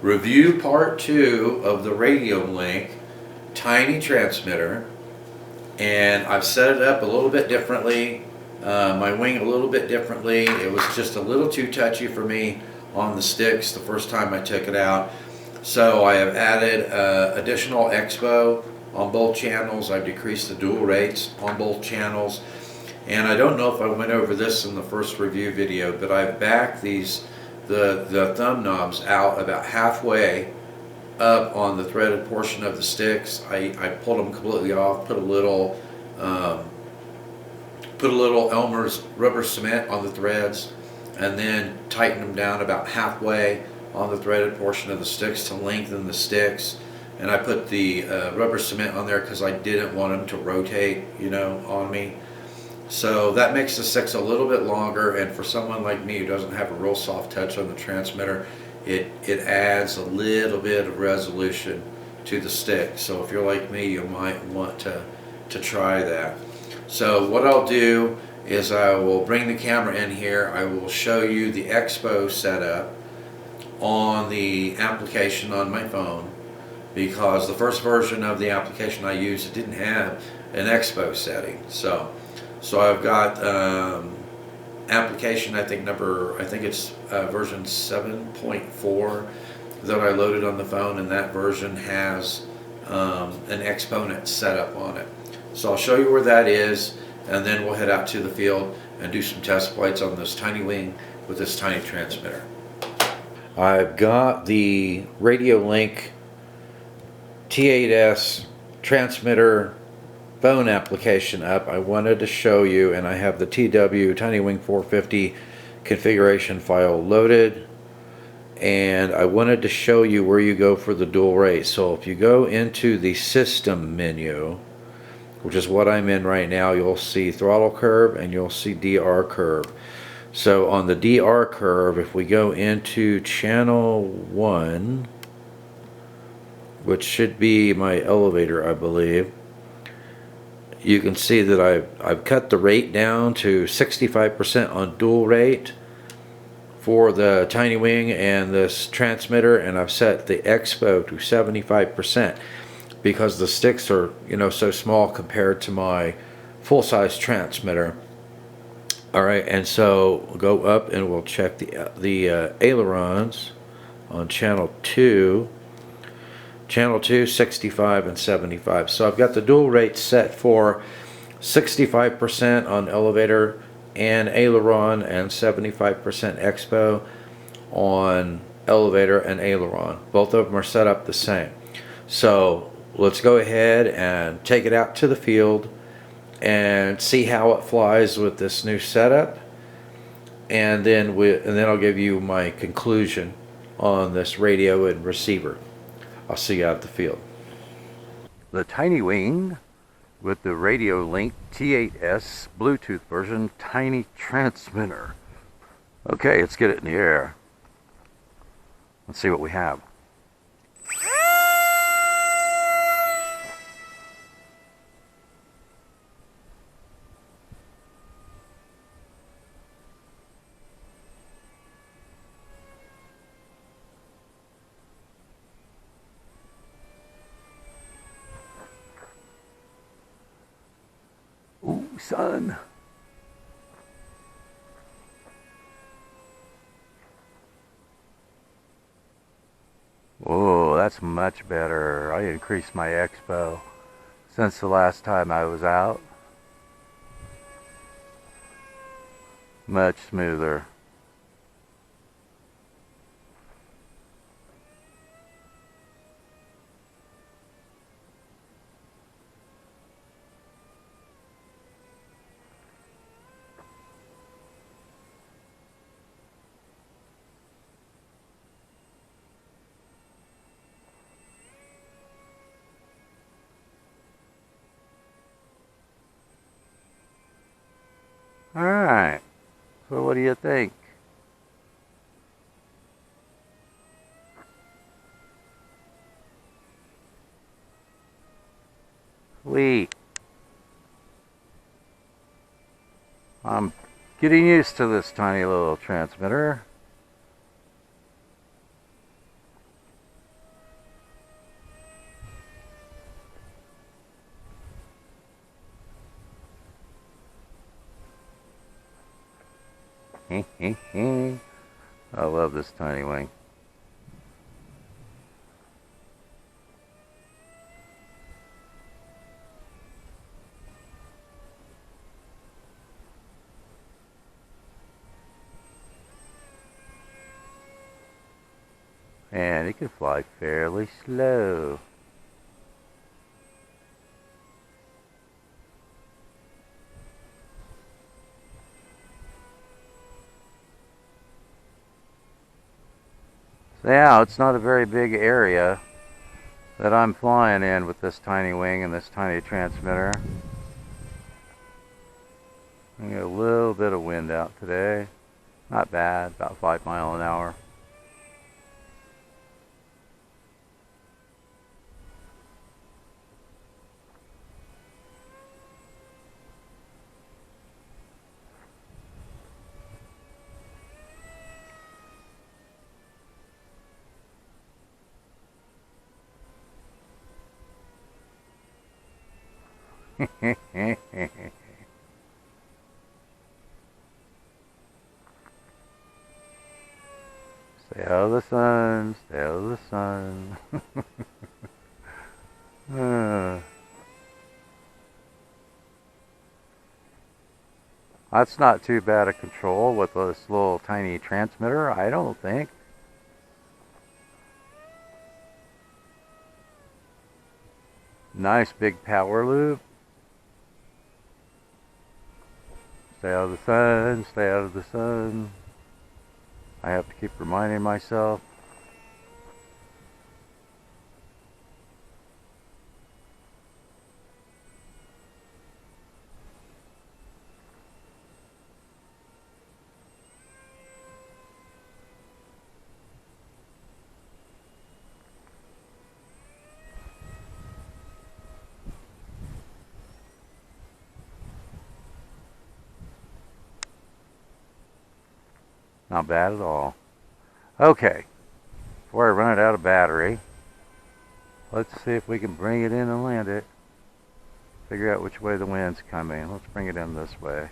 Review part 2 of the Radiolink tiny transmitter, and I've set it up a little bit differently, my wing a little bit differently. It was just a little too touchy for me on the sticks the first time I took it out, so I have added additional expo on both channels. I've decreased the dual rates on both channels, and I don't know if I went over this in the first review video, but I've backed the thumb knobs out about halfway up on the threaded portion of the sticks. I pulled them completely off, put a little Elmer's rubber cement on the threads, and then tightened them down about halfway on the threaded portion of the sticks to lengthen the sticks. And I put the rubber cement on there because I didn't want them to rotate, on me. So that makes the sticks a little bit longer, and for someone like me who doesn't have a real soft touch on the transmitter, it adds a little bit of resolution to the stick. So if you're like me, you might want to try that. So what I'll do is I will bring the camera in here. I will show you the expo setup on the application on my phone, because the first version of the application I used, it didn't have an expo setting. So I've got application, I think it's version 7.4 that I loaded on the phone, and that version has an exponent set up on it. So I'll show you where that is, and then we'll head out to the field and do some test flights on this tiny wing with this tiny transmitter. I've got the Radiolink T8S transmitter phone application up. I wanted to show you, and I have the TW Tiny Wing 450 configuration file loaded, and I wanted to show you where you go for the dual rate. So if you go into the system menu, which is what I'm in right now, you'll see throttle curve and you'll see DR curve. So on the DR curve, if we go into channel 1, which should be my elevator, I believe, you can see that I've cut the rate down to 65% on dual rate for the tiny wing and this transmitter, and I've set the expo to 75% because the sticks are so small compared to my full-size transmitter. Alright, and so we'll go up and we'll check the ailerons on channel 2. Channel 2, 65 and 75. So I've got the dual rate set for 65% on elevator and aileron, and 75% expo on elevator and aileron. Both of them are set up the same. So let's go ahead and take it out to the field and see how it flies with this new setup, and then I'll give you my conclusion on this radio and receiver. I'll see you out at the field. The tiny wing with the Radiolink T8S Bluetooth version tiny transmitter. Okay, let's get it in the air. Let's see what we have. Ooh, son. Whoa, that's much better. I increased my expo since the last time I was out. Much smoother. Alright, so what do you think? Sweet. I'm getting used to this tiny little transmitter. I love this tiny wing. And it can fly fairly slow. So yeah, it's not a very big area that I'm flying in with this tiny wing and this tiny transmitter. I get a little bit of wind out today. Not bad, about 5 miles an hour. Stay out of the sun, stay out of the sun. That's not too bad a control with this little tiny transmitter, I don't think. Nice big power loop. Stay out of the sun, stay out of the sun. I have to keep reminding myself. Not bad at all. Okay, before I run it out of battery, let's see if we can bring it in and land it. Figure out which way the wind's coming. Let's bring it in this way.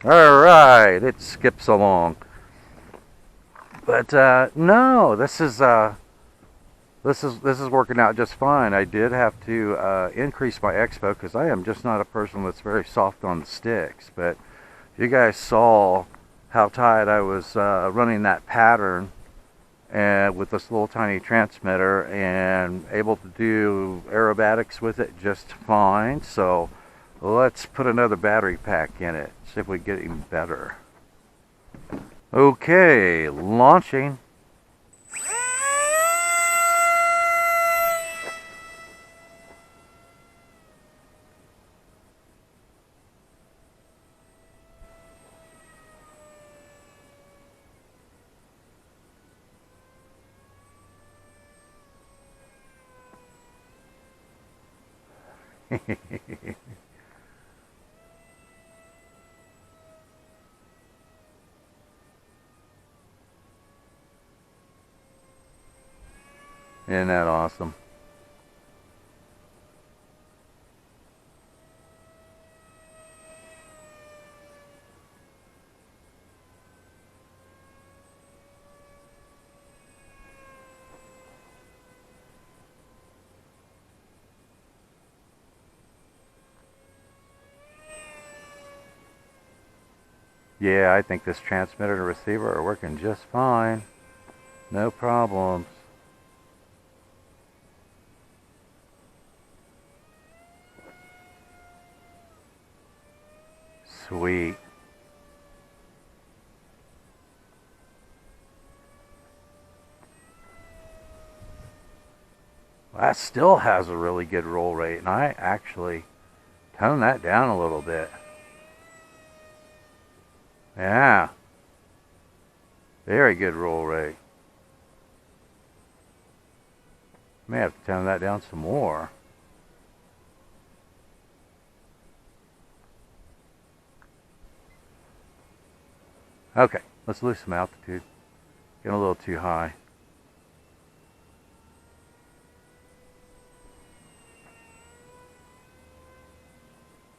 Alright, it skips along. But no, this is working out just fine. I did have to increase my expo because I am just not a person that's very soft on the sticks. But you guys saw how tight I was running that pattern and with this little tiny transmitter and able to do aerobatics with it just fine. So let's put another battery pack in it, see if we get even better. Okay, launching. Isn't that awesome? Yeah, I think this transmitter and receiver are working just fine. No problems. Sweet. That still has a really good roll rate, and I actually toned that down a little bit. Yeah. Very good roll rate. May have to tone that down some more. Okay, let's lose some altitude. Getting a little too high.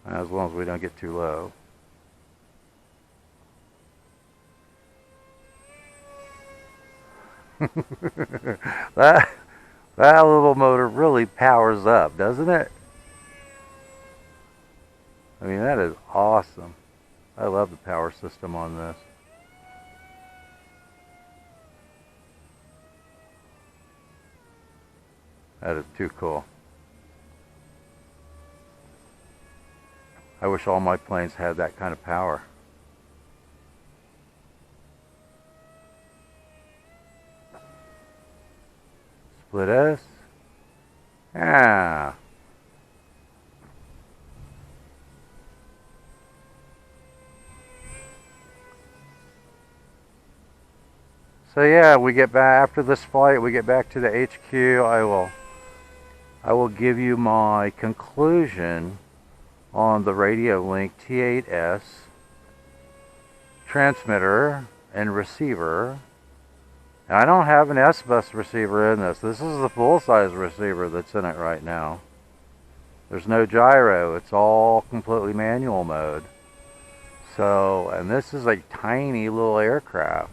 as long as we don't get too low. that little motor really powers up, doesn't it? I mean, that is awesome. I love the power system on this. That is too cool. I wish all my planes had that kind of power. Split S. Yeah. So yeah, we get back after this flight, we get back to the HQ. I will give you my conclusion on the Radiolink T8S transmitter and receiver. And I don't have an S-bus receiver in this. This is the full-size receiver that's in it right now. There's no gyro. It's all completely manual mode. So, and this is a tiny little aircraft.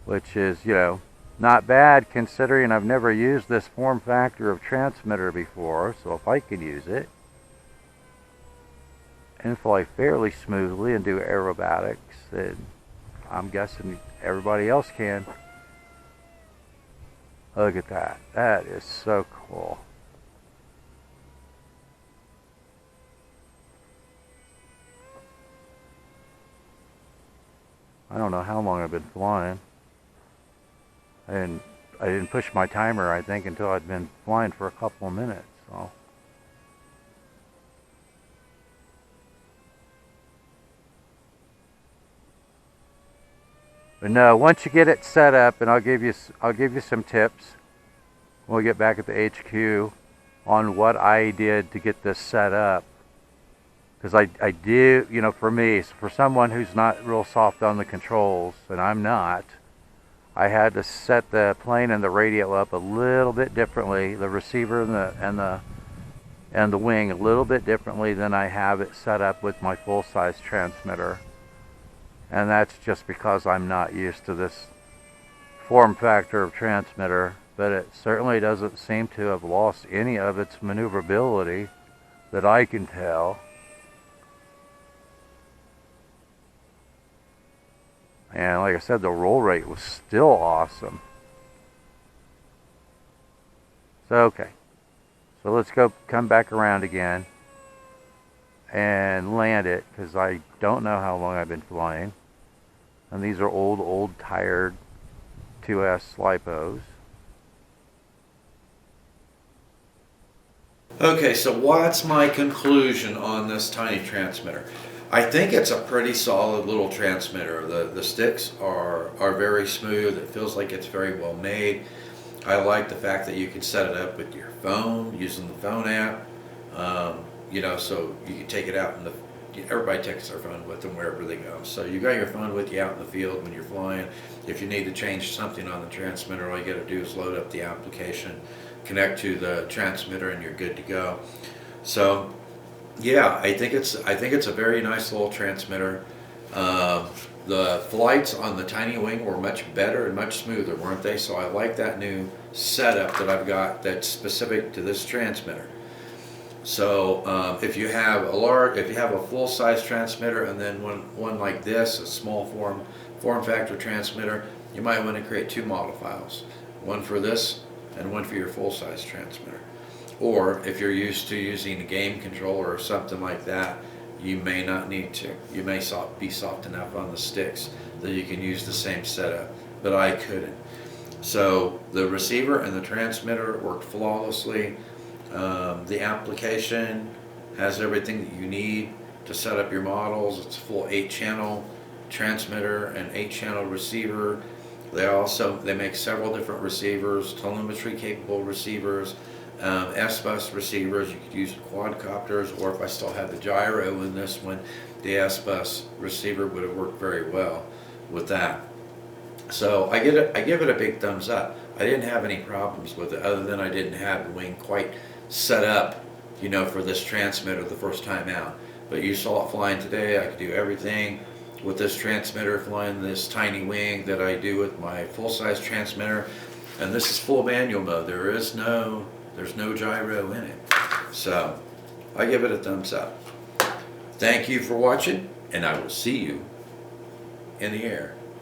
Which is, you know, not bad considering I've never used this form factor of transmitter before. So if I can use it and fly fairly smoothly and do aerobatics, then I'm guessing everybody else can. Look at that. That is so cool. I don't know how long I've been flying. I didn't push my timer, I think, until I'd been flying for a couple of minutes. So. But no, once you get it set up, and I'll give you some tips when we get back at the HQ on what I did to get this set up. Because I do, you know, for me, for someone who's not real soft on the controls, and I'm not, I had to set the plane and the radio up a little bit differently, the receiver and the wing a little bit differently than I have it set up with my full-size transmitter. And that's just because I'm not used to this form factor of transmitter, but it certainly doesn't seem to have lost any of its maneuverability that I can tell. And like I said, the roll rate was still awesome. So, okay. So let's come back around again and land it, because I don't know how long I've been flying. And these are old tired 2S lipos. Okay, so what's my conclusion on this tiny transmitter? I think it's a pretty solid little transmitter. The sticks are very smooth. It feels like it's very well made. I like the fact that you can set it up with your phone, using the phone app. You know, so you can take it out in everybody takes their phone with them wherever they go. So you got your phone with you out in the field when you're flying. If you need to change something on the transmitter, all you got to do is load up the application, connect to the transmitter, and you're good to go. So yeah, I think it's a very nice little transmitter. The flights on the tiny wing were much better and much smoother, weren't they? So I like that new setup that I've got that's specific to this transmitter. So if you have a full-size transmitter and then one like this, a small form factor transmitter, you might want to create two model files, one for this and one for your full-size transmitter. Or if you're used to using a game controller or something like that, you may not need to. You may be soft enough on the sticks that you can use the same setup, but I couldn't. So the receiver and the transmitter worked flawlessly. The application has everything that you need to set up your models. It's a full 8-channel transmitter and 8-channel receiver. They make several different receivers, telemetry capable receivers, S-bus receivers. You could use quadcopters, or if I still had the gyro in this one, the S-bus receiver would have worked very well with that. So I give it a big thumbs up. I didn't have any problems with it, other than I didn't have the wing quite set up, you know, for this transmitter the first time out. But you saw it flying today. I could do everything with this transmitter, flying this tiny wing, that I do with my full-size transmitter. And this is full manual mode. There's no gyro in it. So I give it a thumbs up. Thank you for watching, and I will see you in the air.